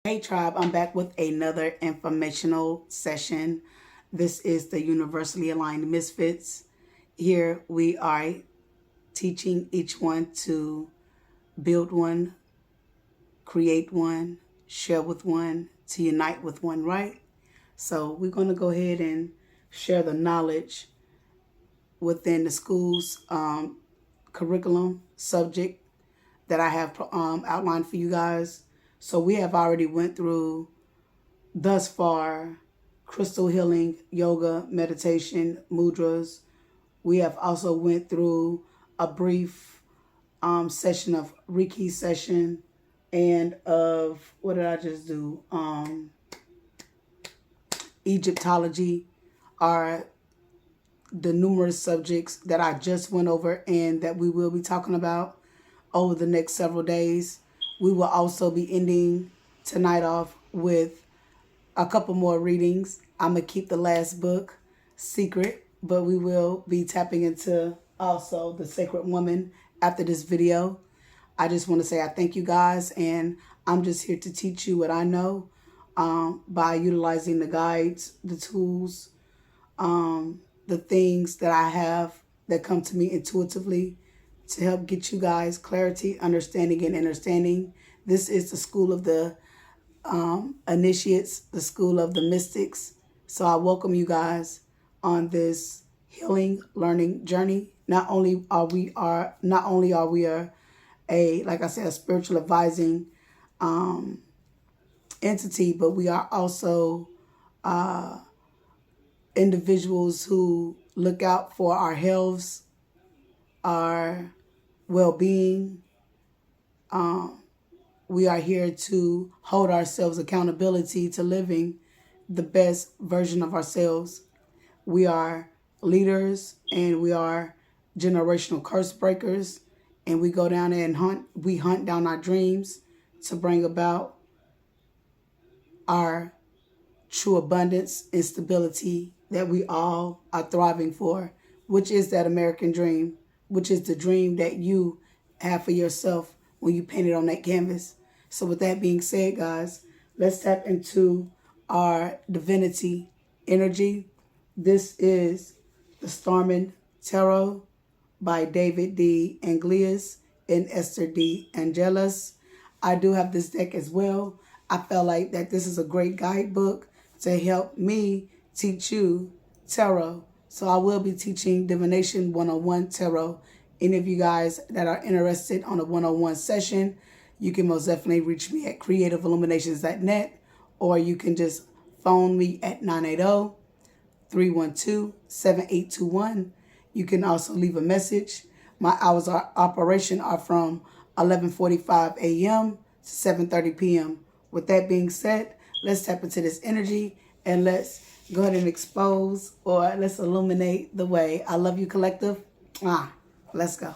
Hey tribe, I'm back with another informational session. This is the Universally Aligned Misfits. Here we are teaching each one to build one, create one, share with one, to unite with one, right? So we're going to go ahead and share the knowledge within the school's curriculum subject that I have outlined for you guys. So we have already went through thus far crystal healing, yoga, meditation, mudras. We have also went through a brief session of Reiki session and of, what did I just do? Egyptology are the numerous subjects that I just went over and that we will be talking about over the next several days. We will also be ending tonight off with a couple more readings. I'm going to keep the last book secret, but we will be tapping into also the Sacred Woman after this video. I just want to say I thank you guys, and I'm just here to teach you what I know by utilizing the guides, the tools, the things that I have that come to me intuitively to help get you guys clarity, understanding, and understanding. This is the school of the initiates, the school of the mystics. So I welcome you guys on this healing learning journey. Not only are we a, like I said, a spiritual advising entity, but we are also individuals who look out for our healths, our well-being. We are here to hold ourselves accountability to living the best version of ourselves. We are leaders and we are generational curse breakers, and we go down there and hunt down our dreams to bring about our true abundance and stability that we all are thriving for, which is that American dream, which is the dream that you have for yourself when you paint it on that canvas. So with that being said, guys, let's tap into our divinity energy. This is the Starman Tarot by David D. Anglias and Esther D. Angelis. I do have this deck as well. I felt like that this is a great guidebook to help me teach you tarot. So I will be teaching Divination 101 Tarot. Any of you guys that are interested on a 101 session, you can most definitely reach me at creativeilluminations.net, or you can just phone me at 980-312-7821. You can also leave a message. My hours of operation are from 11:45 a.m. to 7:30 p.m. With that being said, let's tap into this energy and let's go ahead and expose, or let's illuminate the way. I love you, collective. Let's go.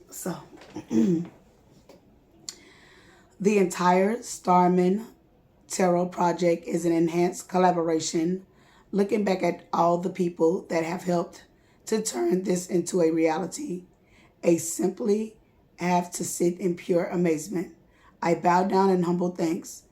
So, the entire Starman Tarot project is an enhanced collaboration, looking back at all the people that have helped to turn this into a reality. I simply have to sit in pure amazement. I bow down in humble thanks.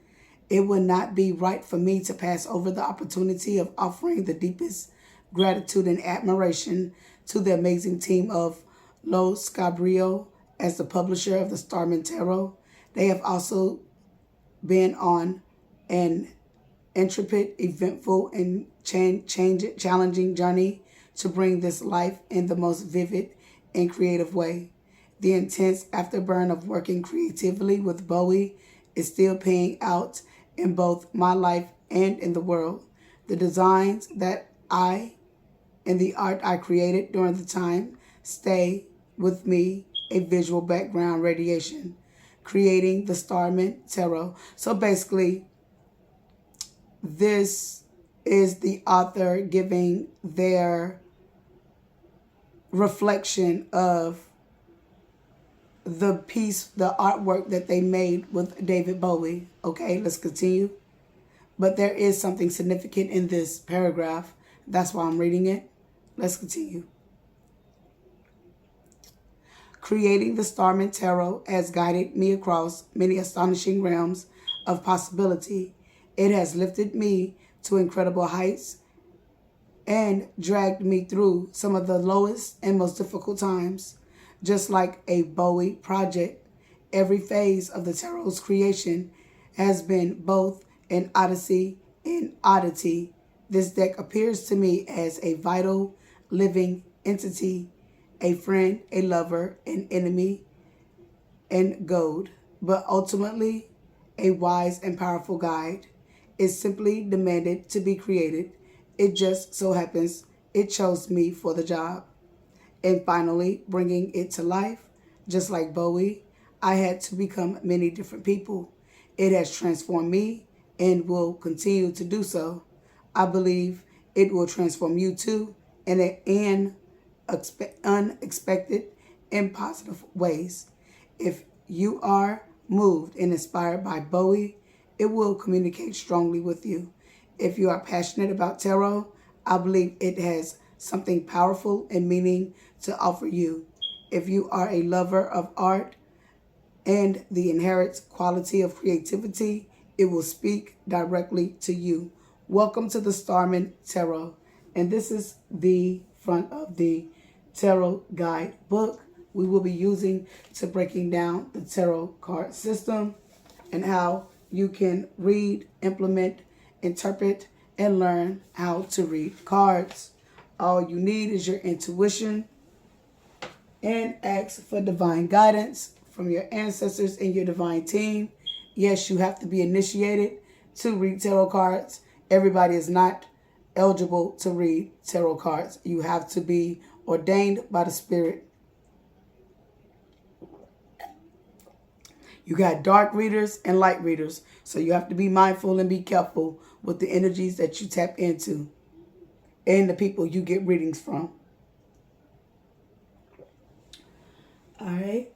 It would not be right for me to pass over the opportunity of offering the deepest gratitude and admiration to the amazing team of Los Cabrillo as the publisher of the Starman Tarot. They have also been on an intrepid, eventful, and challenging journey to bring this life in the most vivid and creative way. The intense afterburn of working creatively with Bowie is still paying out in both my life and in the world. The designs that and the art I created during the time stay with me, a visual background radiation, creating the Starman Tarot. So basically, this is the author giving their reflection of the piece, the artwork that they made with David Bowie. Okay, let's continue. But there is something significant in this paragraph. That's why I'm reading it. Let's continue. Creating the Starman Tarot has guided me across many astonishing realms of possibility. It has lifted me to incredible heights and dragged me through some of the lowest and most difficult times. Just like a Bowie project, every phase of the Tarot's creation has been both an odyssey and oddity. This deck appears to me as a vital, living entity, a friend, a lover, an enemy, and goad, but ultimately a wise and powerful guide. It simply demanded to be created. It just so happens it chose me for the job. And finally, bringing it to life, just like Bowie, I had to become many different people. It has transformed me and will continue to do so. I believe it will transform you too in unexpected and positive ways. If you are moved and inspired by Bowie, it will communicate strongly with you. If you are passionate about tarot, I believe it has something powerful and meaning to offer you. If you are a lover of art and the inherent quality of creativity, it will speak directly to you. Welcome to the Starman Tarot. And this is the front of the Tarot Guide book we will be using to breaking down the tarot card system and how you can read, implement, interpret, and learn how to read cards. All you need is your intuition and ask for divine guidance from your ancestors and your divine team. Yes, you have to be initiated to read tarot cards. Everybody is not eligible to read tarot cards. You have to be ordained by the Spirit. You got dark readers and light readers. So you have to be mindful and be careful with the energies that you tap into and the people you get readings from. All right.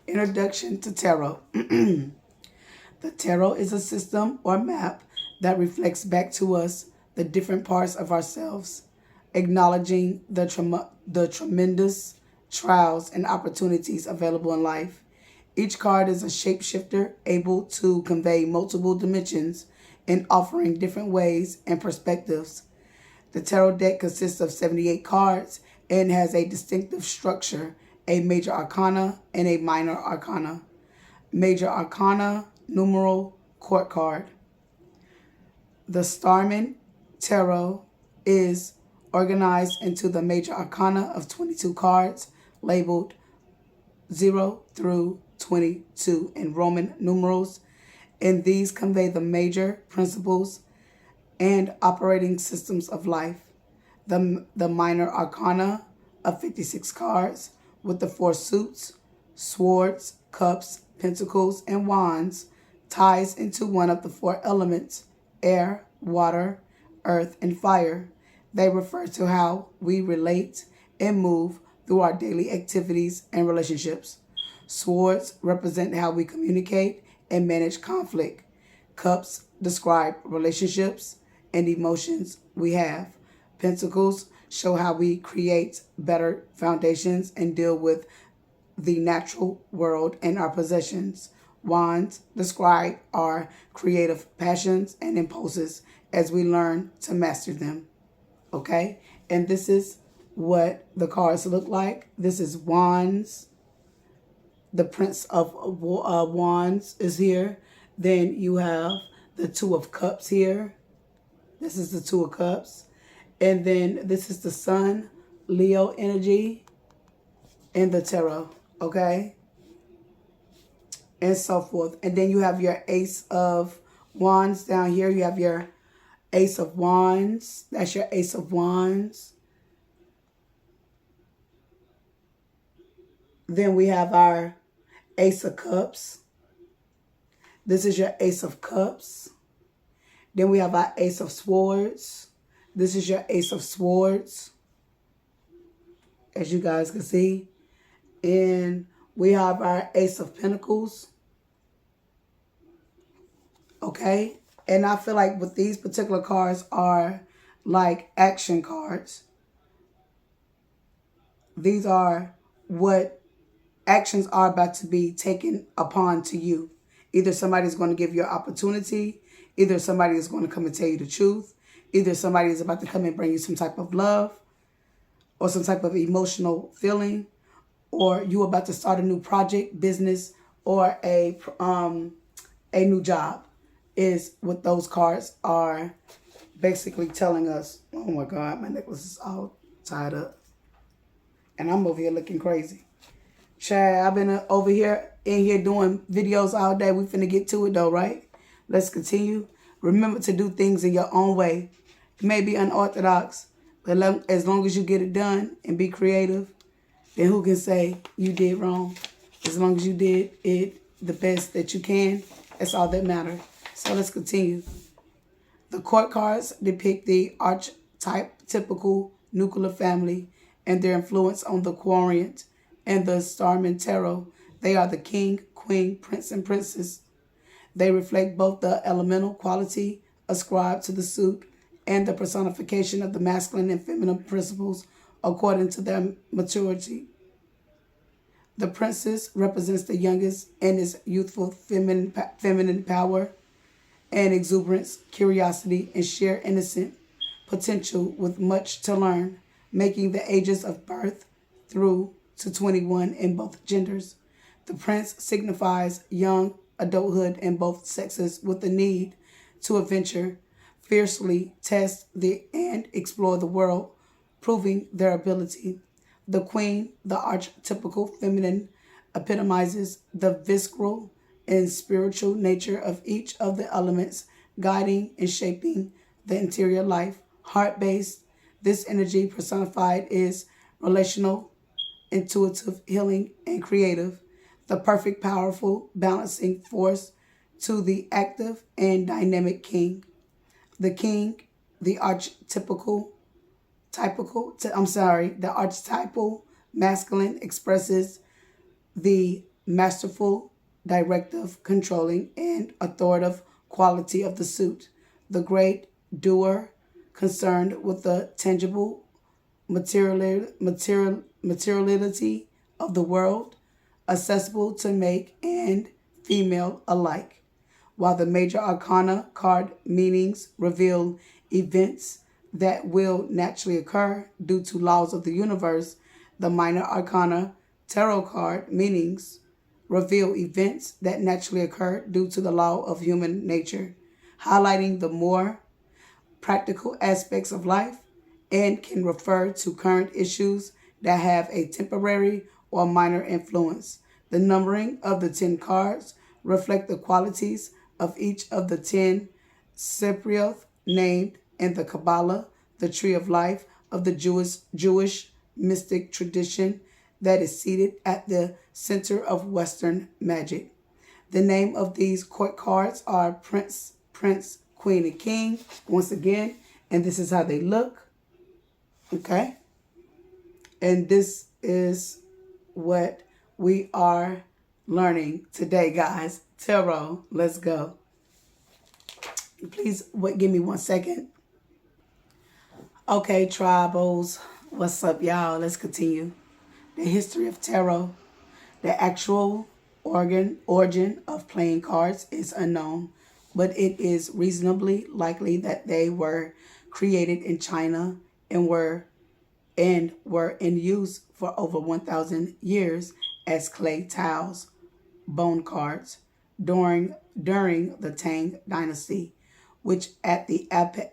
Introduction to Tarot. The Tarot is a system or map that reflects back to us the different parts of ourselves, acknowledging the tremendous trials and opportunities available in life. Each card is a shapeshifter able to convey multiple dimensions and offering different ways and perspectives. The tarot deck consists of 78 cards and has a distinctive structure, a major arcana and a minor arcana. Major arcana, numeral, court card. The Starman Tarot is organized into the major arcana of 22 cards labeled 0 through 22 in Roman numerals, and these convey the major principles and operating systems of life. The minor arcana of 56 cards with the 4 suits, swords, cups, pentacles, and wands ties into one of the 4 elements, air, water, earth, and fire. They refer to how we relate and move through our daily activities and relationships. Swords represent how we communicate and manage conflict. Cups describe relationships and emotions we have. Pentacles show how we create better foundations and deal with the natural world and our possessions. Wands describe our creative passions and impulses as we learn to master them. Okay? And this is what the cards look like. This is Wands. The Prince of Wands is here. Then you have the Two of Cups here. This is the Two of Cups. And then this is the Sun, Leo energy, and the Tarot. Okay? And so forth. And then you have your Ace of Wands down here. You have your Ace of Wands. That's your Ace of Wands. Then we have our Ace of Cups. This is your Ace of Cups. Then we have our Ace of Swords. This is your Ace of Swords, as you guys can see. And we have our Ace of Pentacles. Okay? And I feel like with these particular cards are like action cards. These are what actions are about to be taken upon to you. Either somebody's going to give you an opportunity, either somebody is going to come and tell you the truth, either somebody is about to come and bring you some type of love or some type of emotional feeling, or you about to start a new project, business, or a new job, is what those cards are basically telling us. Oh my God, my necklace is all tied up. And I'm over here looking crazy. Chad, I've been over here in here doing videos all day. We finna get to it though, right? Let's continue. Remember to do things in your own way. It may be unorthodox, but as long as you get it done and be creative, then who can say you did wrong? As long as you did it the best that you can, that's all that matters. So let's continue. The court cards depict the archetype typical nuclear family and their influence on the quorient and the Starman Tarot. They are the king, queen, prince, and princess. They reflect both the elemental quality ascribed to the suit and the personification of the masculine and feminine principles according to their maturity. The princess represents the youngest and is youthful feminine power and exuberance, curiosity, and sheer innocent potential with much to learn, making the ages of birth through to 21 in both genders. The prince signifies young adulthood in both sexes with the need to adventure, fiercely test and explore the world, proving their ability. The queen, the archetypical feminine, epitomizes the visceral and spiritual nature of each of the elements, guiding and shaping the interior life. Heart-based, this energy personified is relational, intuitive, healing, and creative. The perfect, powerful, balancing force to the active and dynamic king. The king, the the archetypal masculine expresses the masterful, directive, controlling, and authoritative quality of the suit. The great doer, concerned with the tangible materiality of the world, accessible to make and female alike. While the major arcana card meanings reveal events that will naturally occur due to laws of the universe, the minor arcana tarot card meanings reveal events that naturally occur due to the law of human nature, highlighting the more practical aspects of life and can refer to current issues that have a temporary or minor influence. The numbering of the 10 cards reflect the qualities of each of the 10 Sephirot named in the Kabbalah, the tree of life of the Jewish mystic tradition that is seated at the center of Western magic. The name of these court cards are Prince, Queen, and King, once again, and this is how they look, okay? And this is what we are learning today, guys. Tarot, let's go. Please give me 1 second. Okay, tribals, what's up, y'all? Let's continue. The history of tarot. The actual origin of playing cards is unknown, but it is reasonably likely that they were created in China and were in use for over 1,000 years as clay tiles, bone cards, during the Tang Dynasty, which at the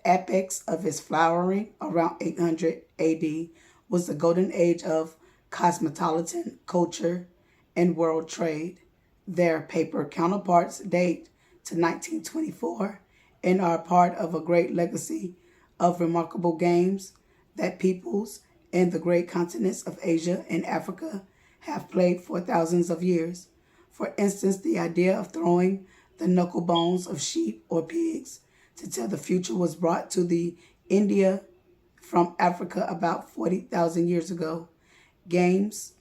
apex of its flowering around 800 AD was the golden age of cosmopolitan culture and world trade. Their paper counterparts date to 1924 and are part of a great legacy of remarkable games that peoples in the great continents of Asia and Africa have played for thousands of years. For instance, the idea of throwing the knuckle bones of sheep or pigs to tell the future was brought to the India from Africa about 40,000 years ago. Games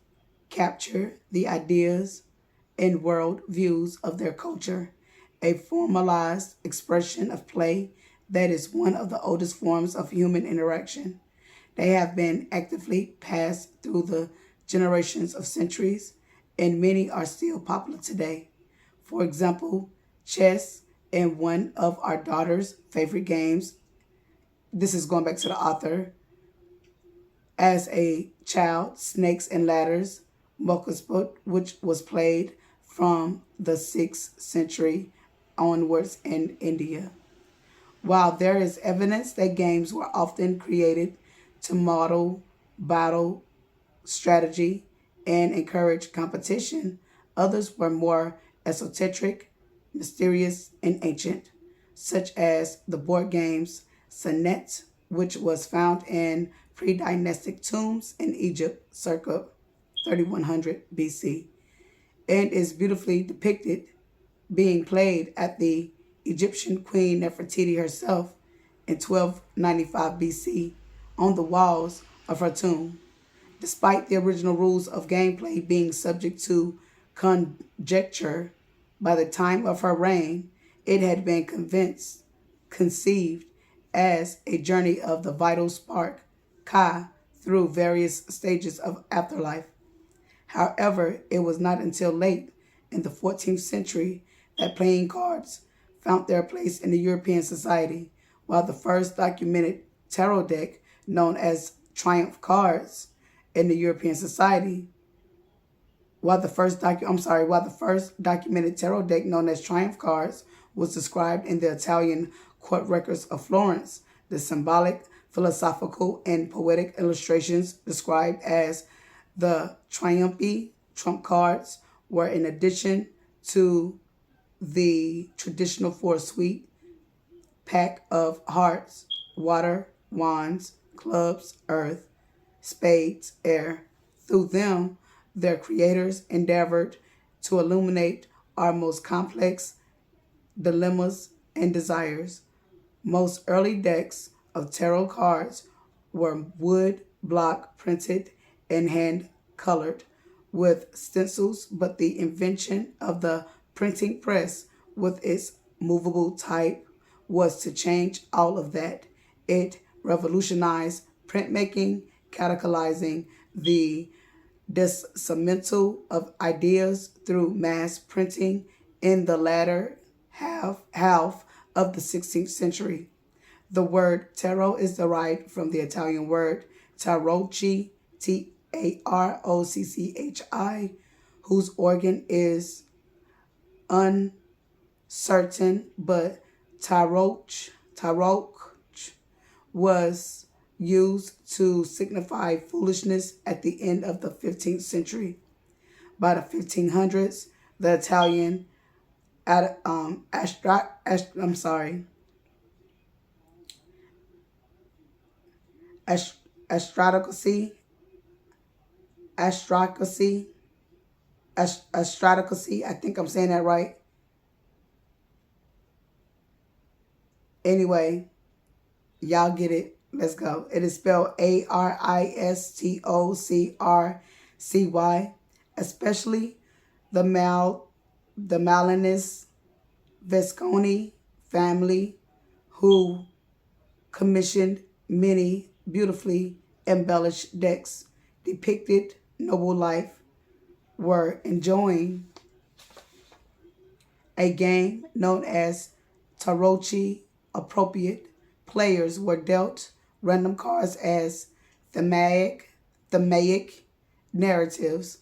capture the ideas and world views of their culture, a formalized expression of play that is one of the oldest forms of human interaction. They have been actively passed through the generations of centuries and many are still popular today. For example, chess and one of our daughter's favorite games. This is going back to the author. As a child, Snakes and Ladders, Mokusput, which was played from the 6th century onwards in India. While there is evidence that games were often created to model battle strategy and encourage competition, others were more esoteric, mysterious, and ancient, such as the board games Senet, which was found in pre-dynastic tombs in Egypt circa 3100 BC and is beautifully depicted being played at the Egyptian Queen Nefertiti herself in 1295 BC on the walls of her tomb. Despite the original rules of gameplay being subject to conjecture, by the time of her reign, it had been conceived as a journey of the vital spark, Ka, through various stages of afterlife. However, it was not until late in the 14th century that playing cards found their place in the European society, while the first documented tarot deck, known as Triumph cards, in the European society, while the first documented tarot deck, known as Triumph cards, was described in the Italian court records of Florence. The symbolic, philosophical, and poetic illustrations described as the Triumphi trump cards were in addition to the traditional four-suite pack of hearts, water, wands, clubs, earth, spades, air. Through them, their creators endeavored to illuminate our most complex dilemmas and desires. Most early decks of tarot cards were wood block printed and hand colored with stencils, but the invention of the printing press with its movable type was to change all of that. It revolutionized printmaking, catalyzing the disseminal of ideas through mass printing in the latter half of the 16th century. The word tarot is derived from the Italian word tarocchi, Tarocchi, whose origin is uncertain, but tarot was used to signify foolishness at the end of the 15th century. By the 1500s, the Italian astrocracy, I think I'm saying that right. Anyway, y'all get it. Let's go. It is spelled Aristocracy, especially the Malinus Visconti family, who commissioned many beautifully embellished decks depicted noble life, were enjoying a game known as Tarocchi. Appropriate players were dealt random cards as thematic narratives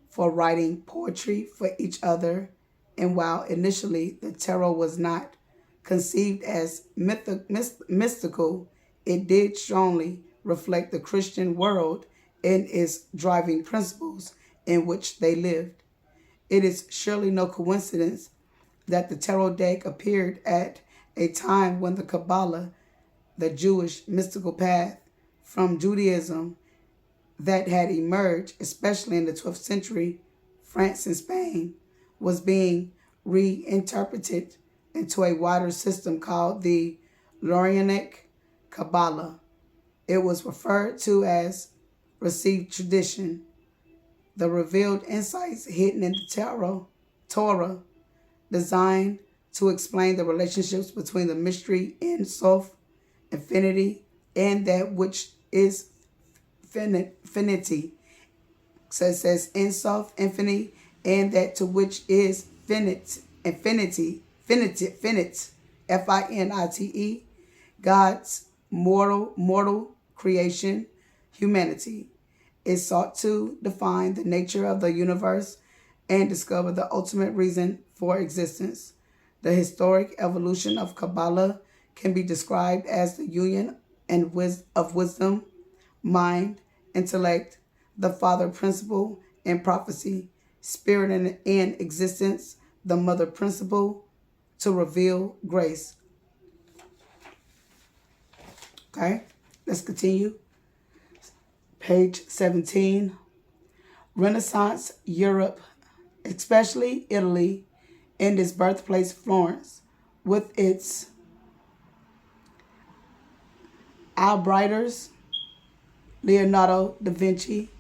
for writing poetry for each other. And while initially the tarot was not conceived as mystical, it did strongly reflect the Christian world and its driving principles in which they lived. It is surely no coincidence that the tarot deck appeared at a time when the Kabbalah, the Jewish mystical path from Judaism that had emerged, especially in the 12th century, France and Spain, was being reinterpreted into a wider system called the Lorrainic Kabbalah. It was referred to as received tradition, the revealed insights hidden in the Torah, designed to explain the relationships between the mystery in Sof, infinity, and that which is finity. So it says Insof, infinity, and that to which is finite, finite, Finite, God's mortal creation, humanity. It sought to define the nature of the universe and discover the ultimate reason for existence. The historic evolution of Kabbalah can be described as the union of wisdom, mind, intellect, the father principle, and prophecy, spirit and existence, the mother principle, to reveal grace. Okay, let's continue. Page 17. Renaissance Europe, especially Italy, and its birthplace Florence, with its Albriters, Leonardo da Vinci,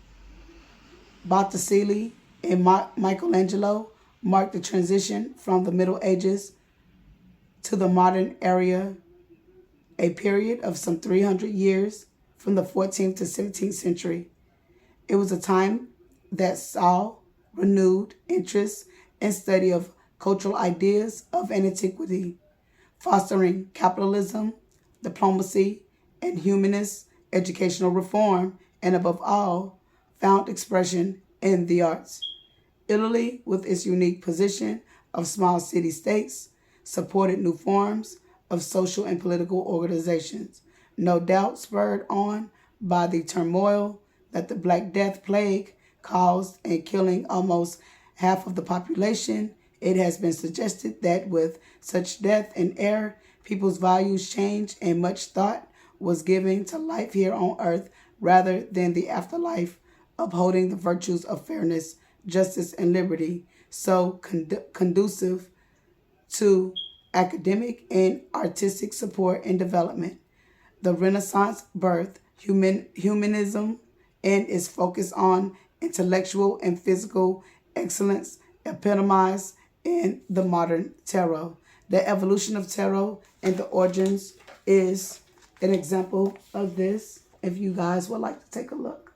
Botticelli, and Michelangelo, marked the transition from the Middle Ages to the modern era, a period of some 300 years from the 14th to 17th century. It was a time that saw renewed interest and study of cultural ideas of antiquity, fostering capitalism, diplomacy, and humanist educational reform, and above all, found expression in the arts. Italy, with its unique position of small city states, supported new forms of social and political organizations, no doubt spurred on by the turmoil that the Black Death plague caused and killing almost half of the population. It has been suggested that with such death and error, people's values changed and much thought was given to life here on earth rather than the afterlife, upholding the virtues of fairness, justice, and liberty, so conducive to academic and artistic support and development. The Renaissance birthed humanism and its focus on intellectual and physical excellence epitomized in the modern tarot. The evolution of tarot and the origins is an example of this, if you guys would like to take a look.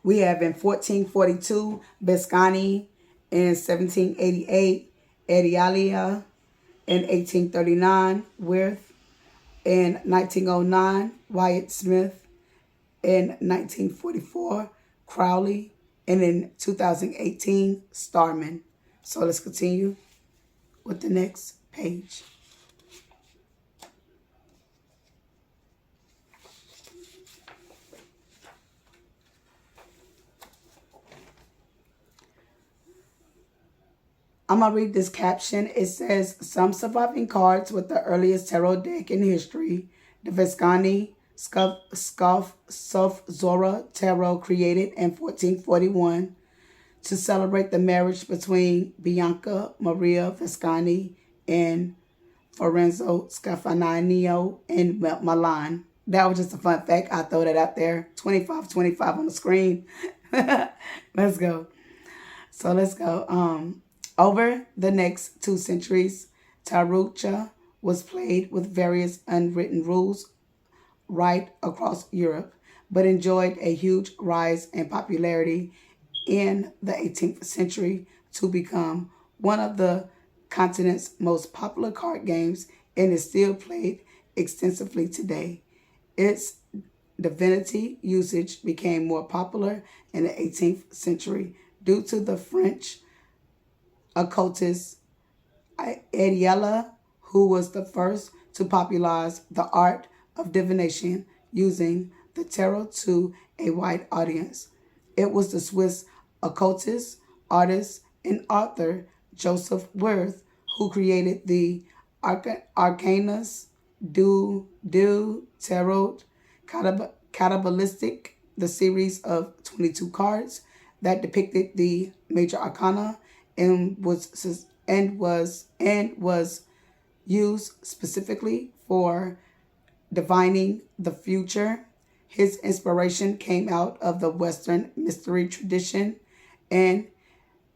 We have in 1442, Biscani, in 1788, Edialia, in 1839, Wirth, in 1909, Wyatt Smith, in 1944, Crowley, and in 2018, Starman. So let's continue with the next page. I'm going to read this caption. It says, some surviving cards with the earliest tarot deck in history, the Viscani Sof Zora Tarot, created in 1441 to celebrate the marriage between Bianca Maria Viscani and Lorenzo Scafagnino in Milan. That was just a fun fact. I throw that out there. 25 on the screen. Let's go. So let's go. Over the next 2 centuries, Tarucha was played with various unwritten rules right across Europe, but enjoyed a huge rise in popularity in the 18th century to become one of the continent's most popular card games and is still played extensively today. Its divinity usage became more popular in the 18th century due to the French occultist Ariella, who was the first to popularize the art of divination using the tarot to a wide audience. It was the Swiss occultist, artist, and author Joseph Wirth who created the Arcanas du Tarot Kabbalistic, the series of 22 cards that depicted the major arcana and was used specifically for divining the future. His inspiration came out of the Western mystery tradition, an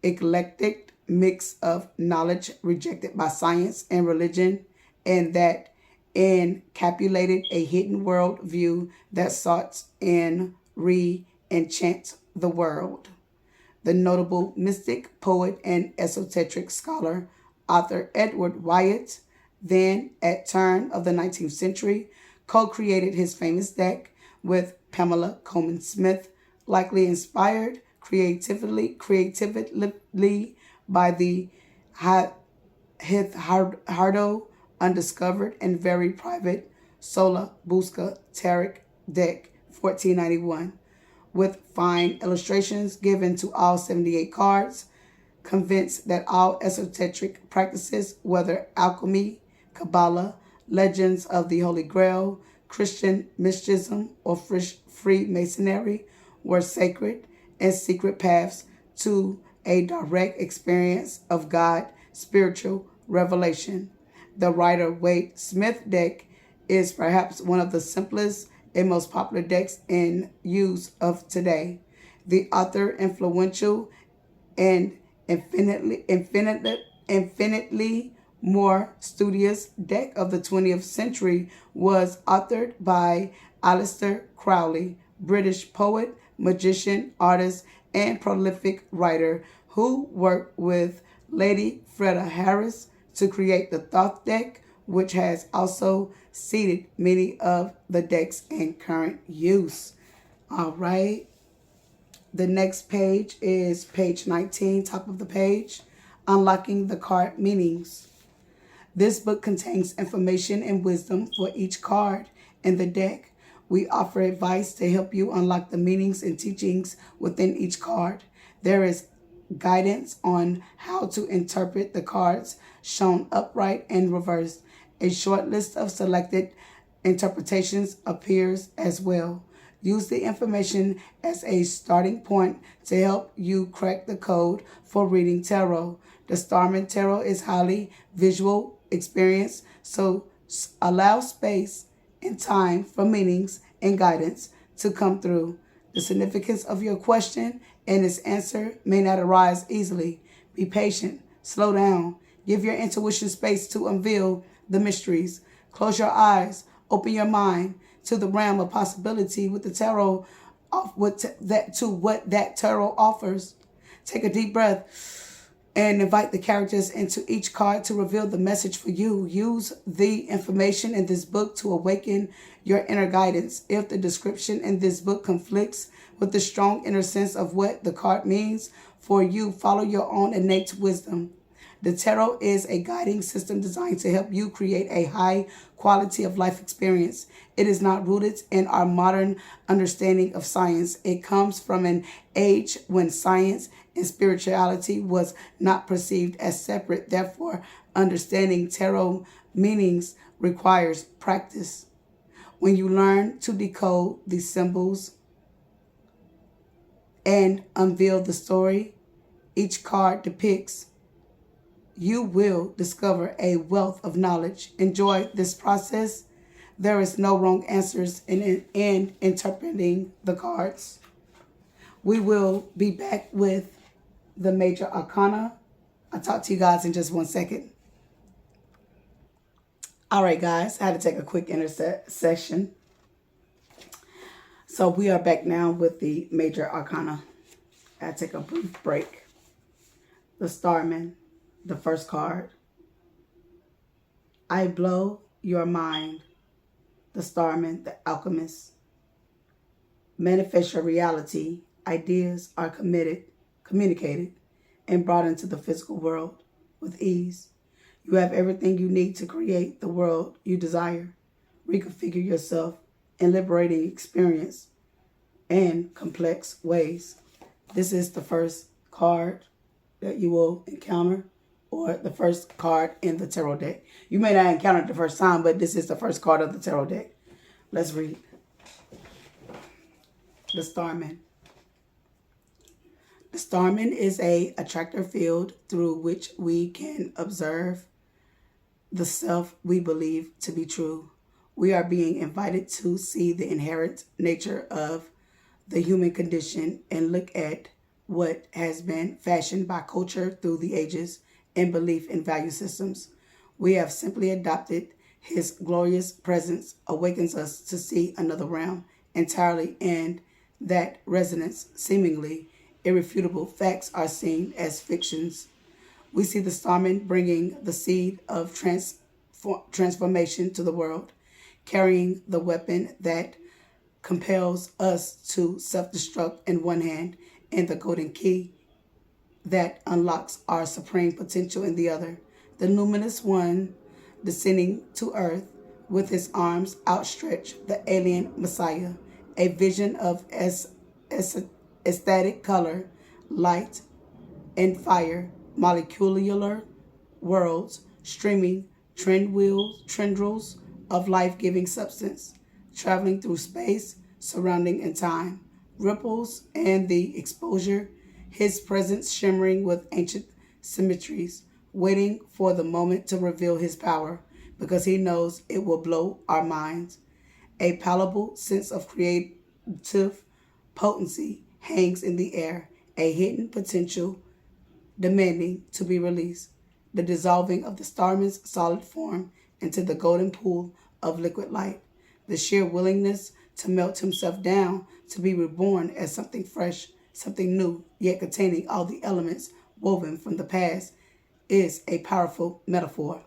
eclectic mix of knowledge rejected by science and religion, and that encapsulated a hidden world view that sought and re-enchant the world. The notable mystic, poet, and esoteric scholar, author Edward Wyatt, then at turn of the 19th century, co-created his famous deck with Pamela Coleman Smith, likely inspired creatively by the hitherto undiscovered and very private Sola Busca Tarot deck 1491, with fine illustrations given to all 78 cards, convinced that all esoteric practices, whether alchemy, Kabbalah, legends of the Holy Grail, Christian mysticism, or Freemasonry, were sacred and secret paths to a direct experience of God, spiritual revelation. The Rider-Waite Smith deck is perhaps one of the simplest and most popular decks in use of today. The author influential and infinitely more studious deck of the 20th century was authored by Aleister Crowley, British poet, magician, artist, and prolific writer who worked with Lady Freda Harris to create the Thoth deck, which has also seeded many of the decks in current use. All right. The next page is page 19, top of the page, Unlocking the Card Meanings. This book contains information and wisdom for each card in the deck. We offer advice to help you unlock the meanings and teachings within each card. There is guidance on how to interpret the cards shown upright and reversed. A short list of selected interpretations appears as well. Use the information as a starting point to help you crack the code for reading tarot. The Starman Tarot is highly visual experience, so allow space and time for meanings and guidance to come through. The significance of your question and its answer may not arise easily. Be patient, slow down, give your intuition space to unveil the mysteries. Close your eyes, open your mind to the realm of possibility with the tarot, what that tarot offers. Take a deep breath and invite the characters into each card to reveal the message for you. Use the information in this book to awaken your inner guidance. If the description in this book conflicts with the strong inner sense of what the card means for you, follow your own innate wisdom. The tarot is a guiding system designed to help you create a high quality of life experience. It is not rooted in our modern understanding of science. It comes from an age when science and spirituality was not perceived as separate. Therefore, understanding tarot meanings requires practice. When you learn to decode the symbols and unveil the story each card depicts, you will discover a wealth of knowledge. Enjoy this process. There is no wrong answers in interpreting the cards. We will be back with the major arcana. I'll talk to you guys in just 1 second. All right, guys, I had to take a quick intersection. So we are back now with the major arcana. I take a brief break. The Starman, the first card. I blow your mind. The Starman, the alchemist. Manifest your reality. Ideas are communicated, and brought into the physical world with ease. You have everything you need to create the world you desire. Reconfigure yourself in liberating experience and complex ways. This is the first card that you will encounter, or the first card in the tarot deck. You may not encounter it the first time, but this is the first card of the tarot deck. Let's read. The Starman. The Starman is an attractor field through which we can observe the self we believe to be true. We are being invited to see the inherent nature of the human condition and look at what has been fashioned by culture through the ages and belief in value systems. We have simply adopted His glorious presence awakens us to see another realm entirely, and that resonance, seemingly irrefutable facts are seen as fictions. We see the starman bringing the seed of transformation to the world, carrying the weapon that compels us to self destruct in one hand, and the golden key that unlocks our supreme potential in the other. The numinous one descending to earth with his arms outstretched, the alien Messiah, a vision of ecstatic color, light, and fire, molecular worlds, streaming tendrils of life-giving substance, traveling through space, surrounding in time, ripples and the exposure, his presence shimmering with ancient symmetries, waiting for the moment to reveal his power, because he knows it will blow our minds. A palpable sense of creative potency hangs in the air, a hidden potential demanding to be released, the dissolving of the starman's solid form into the golden pool of liquid light, the sheer willingness to melt himself down to be reborn as something fresh, something new, yet containing all the elements woven from the past, is a powerful metaphor.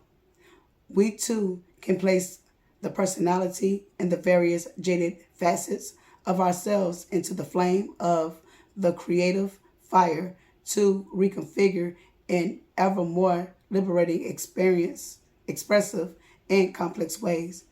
We too can place the personality and the various jaded facets of ourselves into the flame of the creative fire to reconfigure in ever more liberating experience, expressive and complex ways.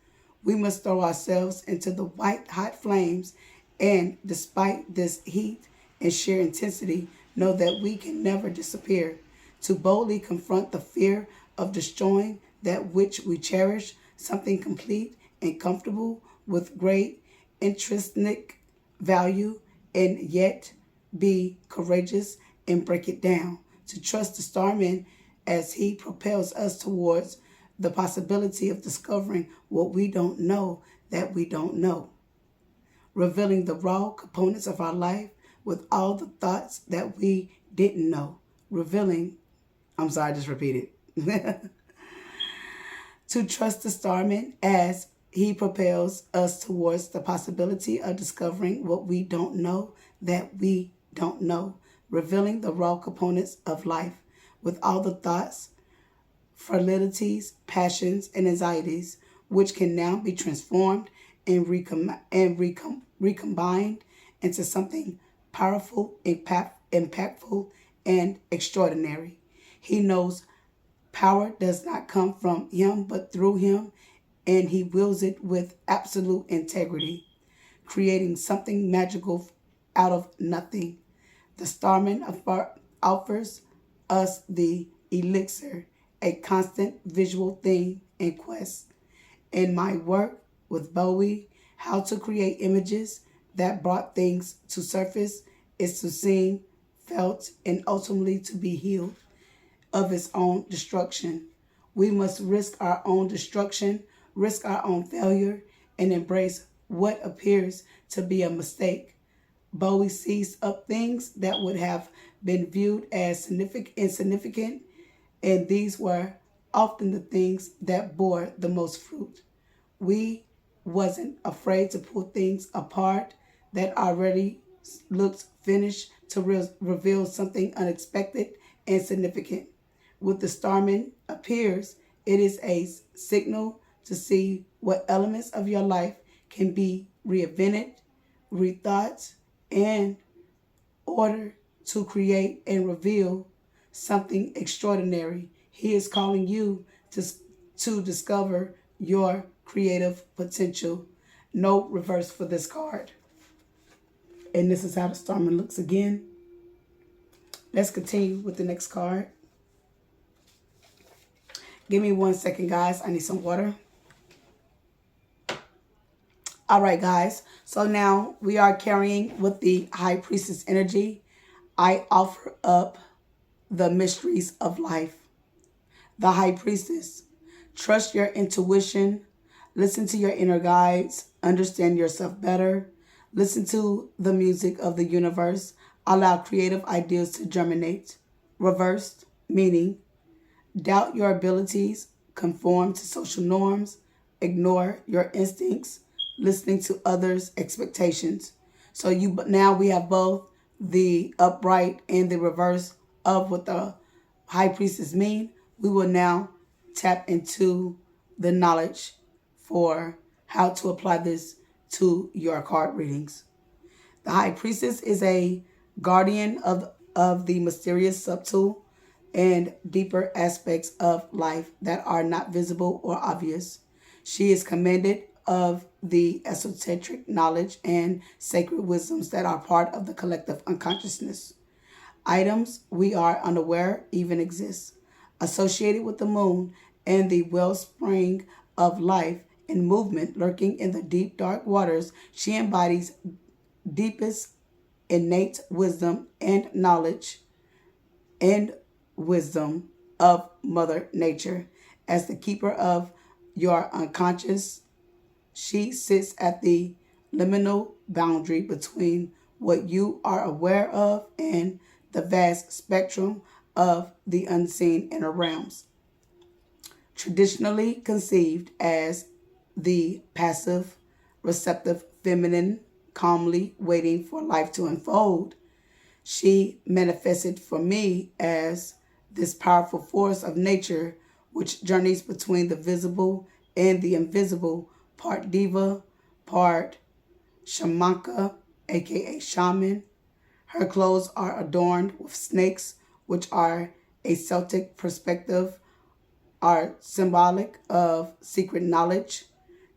We must throw ourselves into the white hot flames and, despite this heat and sheer intensity, know that we can never disappear. To boldly confront the fear of destroying that which we cherish, something complete and comfortable with great intrinsic value, and yet be courageous and break it down. To trust the starman as he propels us towards the possibility of discovering what we don't know that we don't know, revealing the raw components of our life with all the thoughts that we didn't know, revealing, I'm sorry, I just repeated. To trust the starman as he propels us towards the possibility of discovering what we don't know that we don't know, revealing the raw components of life with all the thoughts, fragilities, passions, and anxieties, which can now be transformed and recombined into something powerful, impactful, and extraordinary. He knows power does not come from him but through him, and he wields it with absolute integrity, creating something magical out of nothing. The starman offers us the elixir, a constant visual theme and quest. In my work with Bowie, how to create images that brought things to surface is to seen, felt, and ultimately to be healed of its own destruction. We must risk our own destruction, risk our own failure, and embrace what appears to be a mistake. Bowie seized up things that would have been viewed as insignificant, and these were often the things that bore the most fruit. We wasn't afraid to pull things apart that already looked finished to reveal something unexpected and significant. With the starman appears, it is a signal to see what elements of your life can be reinvented, rethought, in order to create and reveal something extraordinary. He is calling you to discover your creative potential. No reverse for this card. And this is how the starman looks again. Let's continue with the next card. Give me 1 second, guys. I need some water. All right, guys. So now we are carrying with the High Priestess energy. I offer up the mysteries of life. The High Priestess. Trust your intuition. Listen to your inner guides. Understand yourself better. Listen to the music of the universe. Allow creative ideas to germinate. Reversed, meaning doubt your abilities, conform to social norms, ignore your instincts, listening to others' expectations. So now we have both the upright and the reverse of what the high priestess mean. We will now tap into the knowledge for how to apply this to your card readings. The high priestess is a guardian of the mysterious, subtle, and deeper aspects of life that are not visible or obvious. She is commanded of the esoteric knowledge and sacred wisdoms that are part of the collective unconsciousness. Items we are unaware even exist, associated with the moon and the wellspring of life and movement lurking in the deep, dark waters. She embodies deepest innate wisdom and knowledge and wisdom of Mother Nature. As the keeper of your unconscious, she sits at the liminal boundary between what you are aware of and the vast spectrum of the unseen inner realms. Traditionally conceived as the passive, receptive feminine, calmly waiting for life to unfold, she manifested for me as this powerful force of nature which journeys between the visible and the invisible, part diva, part shamanka, aka shaman. Her clothes are adorned with snakes, which are a Celtic perspective, are symbolic of secret knowledge,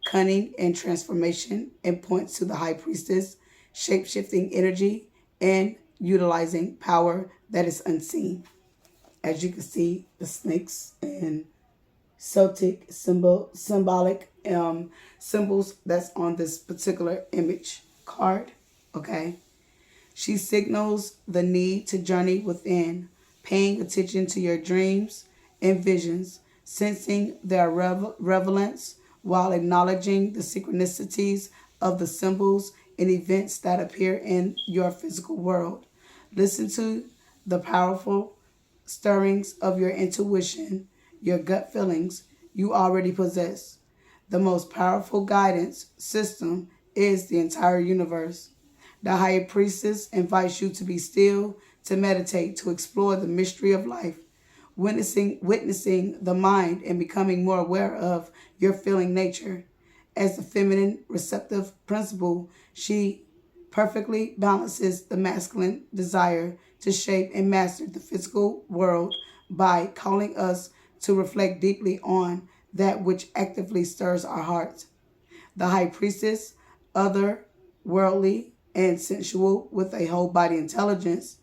cunning, and transformation, and points to the high priestess, shape-shifting energy, and utilizing power that is unseen. As you can see, the snakes and Celtic symbolic symbols that's on this particular image card. Okay. She signals the need to journey within, paying attention to your dreams and visions, sensing their relevance while acknowledging the synchronicities of the symbols and events that appear in your physical world. Listen to the powerful stirrings of your intuition, your gut feelings you already possess. The most powerful guidance system is the entire universe. The high priestess invites you to be still, to meditate, to explore the mystery of life, witnessing the mind and becoming more aware of your feeling nature. As the feminine receptive principle, she perfectly balances the masculine desire to shape and master the physical world by calling us to reflect deeply on that which actively stirs our hearts. The high priestess, otherworldly and sensual with a whole body intelligence,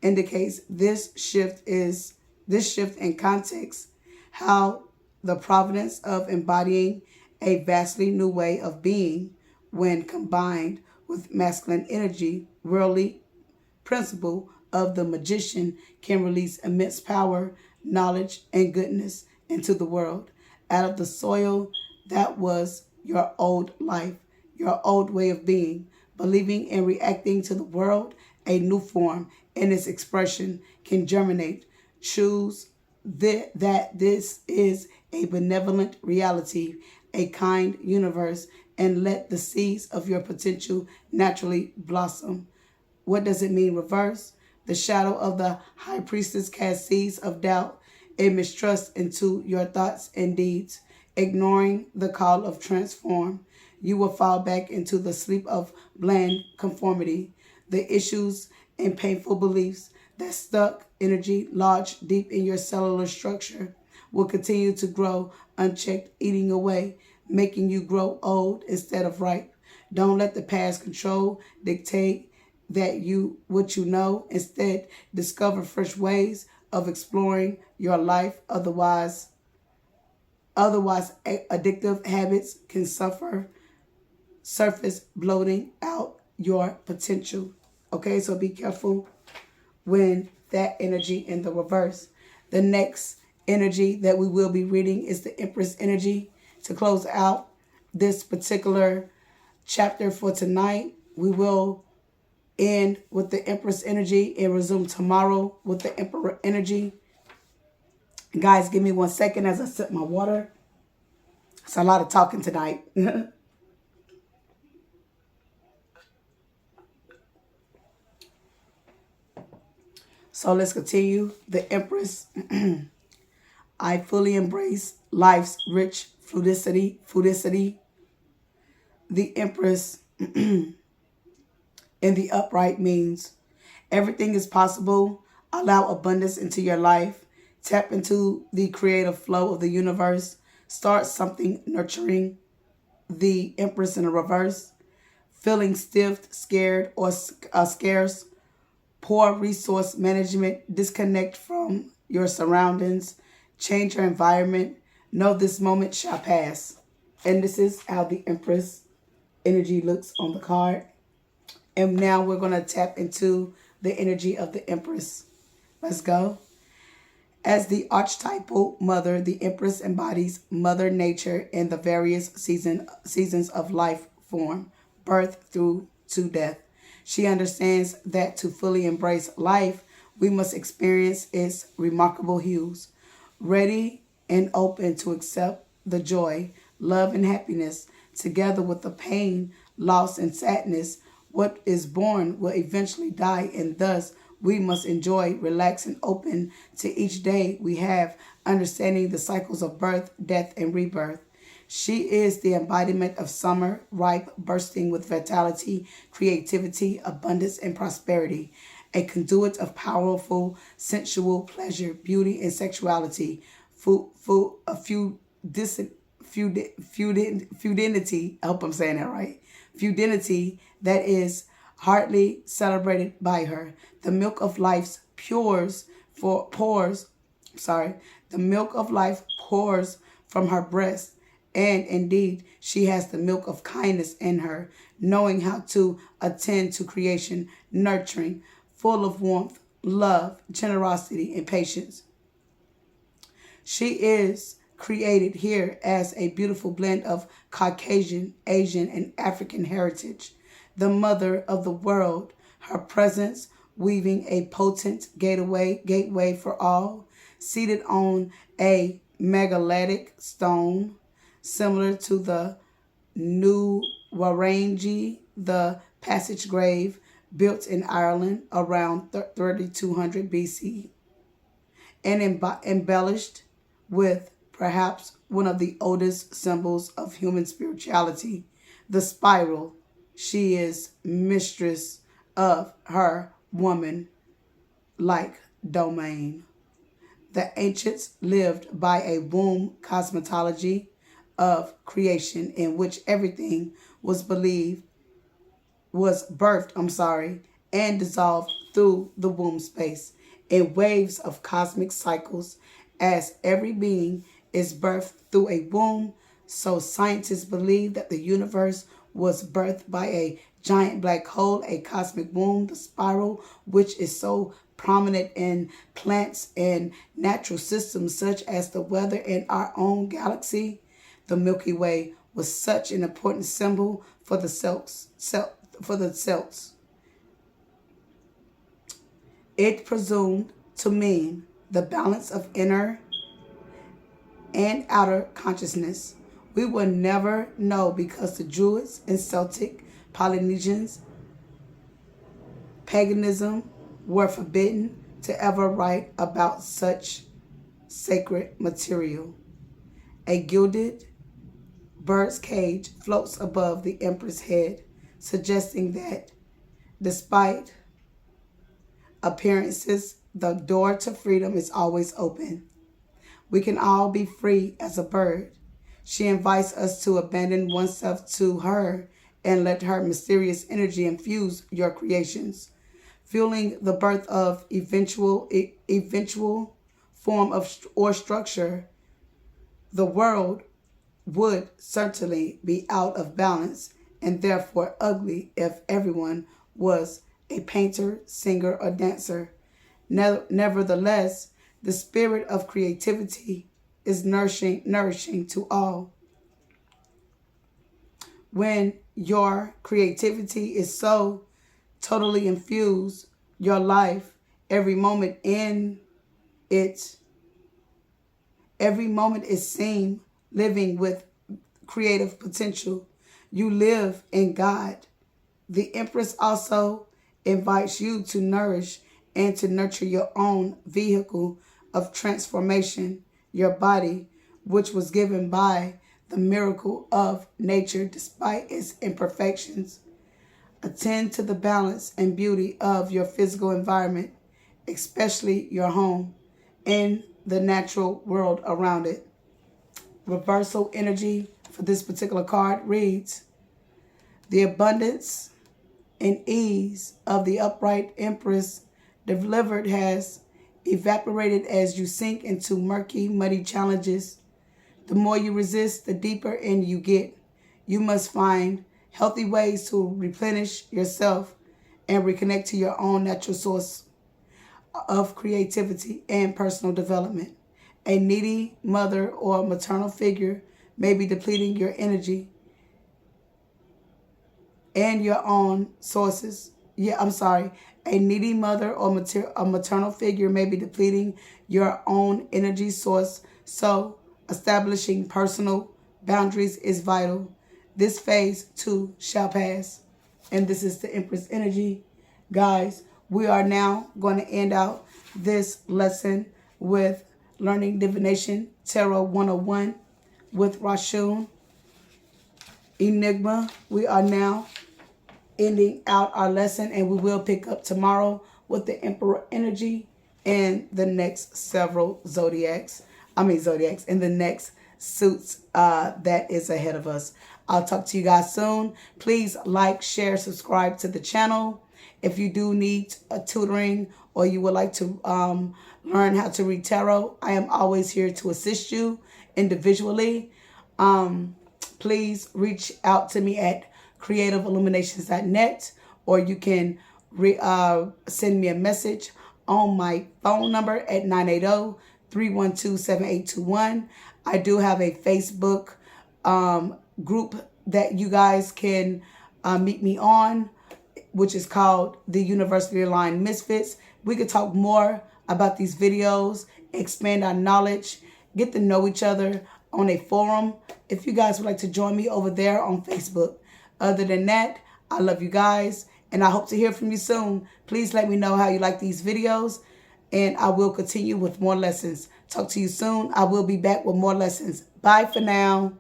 indicates this shift in context, how the providence of embodying a vastly new way of being when combined with masculine energy, worldly principle of the magician can release immense power, knowledge, and goodness into the world out of the soil that was your old life, your old way of being, believing and reacting to the world. A new form in its expression can germinate. Choose that this is a benevolent reality, a kind universe, and let the seeds of your potential naturally blossom. What does it mean, reverse? The shadow of the high priestess casts seeds of doubt and mistrust into your thoughts and deeds, ignoring the call of transform. You will fall back into the sleep of bland conformity. The issues and painful beliefs that stuck energy lodged deep in your cellular structure will continue to grow unchecked, eating away, making you grow old instead of ripe. Don't let the past control, dictate what you know. Instead, discover fresh ways of exploring your life. Otherwise addictive habits can surface bloating out your potential. Okay, so be careful when that energy in the reverse. The next energy that we will be reading is the Empress energy. To close out this particular chapter for tonight, we will end with the Empress energy and resume tomorrow with the Emperor energy. Guys, give me 1 second as I sip my water. It's a lot of talking tonight. So let's continue. The Empress. I fully embrace life's rich fluidity. The Empress in the upright means everything is possible. Allow abundance into your life. Tap into the creative flow of the universe. Start something nurturing. The Empress in the reverse. Feeling stiff, scared, or scarce. Poor resource management. Disconnect from your surroundings. Change your environment. Know this moment shall pass. And this is how the Empress energy looks on the card. And now we're going to tap into the energy of the Empress. Let's go. As the archetypal mother, the Empress embodies Mother Nature in the various seasons of life form, birth through to death. She understands that to fully embrace life, we must experience its remarkable hues, ready and open to accept the joy, love, and happiness, together with the pain, loss, and sadness. What is born will eventually die, and thus we must enjoy, relax, and open to each day we have, understanding the cycles of birth, death, and rebirth. She is the embodiment of summer, ripe, bursting with vitality, creativity, abundance, and prosperity. A conduit of powerful, sensual pleasure, beauty, and sexuality. Feudinity, I hope I'm saying that right. Feudinity that is hardly celebrated by her. The milk of life the milk of life pours from her breast. And indeed, she has the milk of kindness in her, knowing how to attend to creation, nurturing, full of warmth, love, generosity, and patience. She is created here as a beautiful blend of Caucasian, Asian, and African heritage. The mother of the world, her presence weaving a potent gateway for all, seated on a megalithic stone, similar to the New Warangi, the passage grave built in Ireland around 3200 BC, and embellished with perhaps one of the oldest symbols of human spirituality, the spiral. She is mistress of her woman-like domain. The ancients lived by a womb cosmology of creation in which everything was birthed, and dissolved through the womb space in waves of cosmic cycles. As every being is birthed through a womb, so scientists believe that the universe was birthed by a giant black hole, a cosmic womb, the spiral, which is so prominent in plants and natural systems such as the weather in our own galaxy. The Milky Way was such an important symbol for the Celts. It presumed to mean the balance of inner and outer consciousness. We will never know because the Druids and Celtic Polynesians paganism were forbidden to ever write about such sacred material. A gilded bird's cage floats above the emperor's head, suggesting that despite appearances, the door to freedom is always open. We can all be free as a bird. She invites us to abandon oneself to her and let her mysterious energy infuse your creations, fueling the birth of eventual form of or structure. The world would certainly be out of balance and therefore ugly if everyone was a painter, singer, or dancer. Nevertheless, the spirit of creativity is nourishing to all. When your creativity is so totally infused, your life, every moment is seen living with creative potential. You live in God. The Empress also invites you to nourish and to nurture your own vehicle of transformation, your body, which was given by the miracle of nature despite its imperfections. Attend to the balance and beauty of your physical environment, especially your home and the natural world around it. Reversal energy for this particular card reads, the abundance and ease of the upright Empress delivered has evaporated as you sink into murky, muddy challenges. The more you resist, the deeper in you get. You must find healthy ways to replenish yourself and reconnect to your own natural source of creativity and personal development. A needy mother or maternal figure may be depleting your energy and your own sources. A needy mother or a maternal figure may be depleting your own energy source, so establishing personal boundaries is vital. This phase too shall pass. And this is the Empress energy. Guys, we are now going to end out this lesson with learning divination tarot 101 with Rashun Enigma. We are now ending out our lesson, and we will pick up tomorrow with the Emperor energy and the next several zodiacs and the next suits that is ahead of us. I'll talk to you guys soon. Please like, share, subscribe to the channel. If you do need a tutoring or you would like to learn how to read tarot, I am always here to assist you individually. Please reach out to me at creativeilluminations.net, or you can send me a message on my phone number at 980-312-7821. I do have a Facebook group that you guys can meet me on, which is called the University Aligned Misfits. We could talk more about these videos, expand our knowledge, get to know each other on a forum. If you guys would like to join me over there on Facebook. Other than that, I love you guys, and I hope to hear from you soon. Please let me know how you like these videos, and I will continue with more lessons. Talk to you soon. I will be back with more lessons. Bye for now.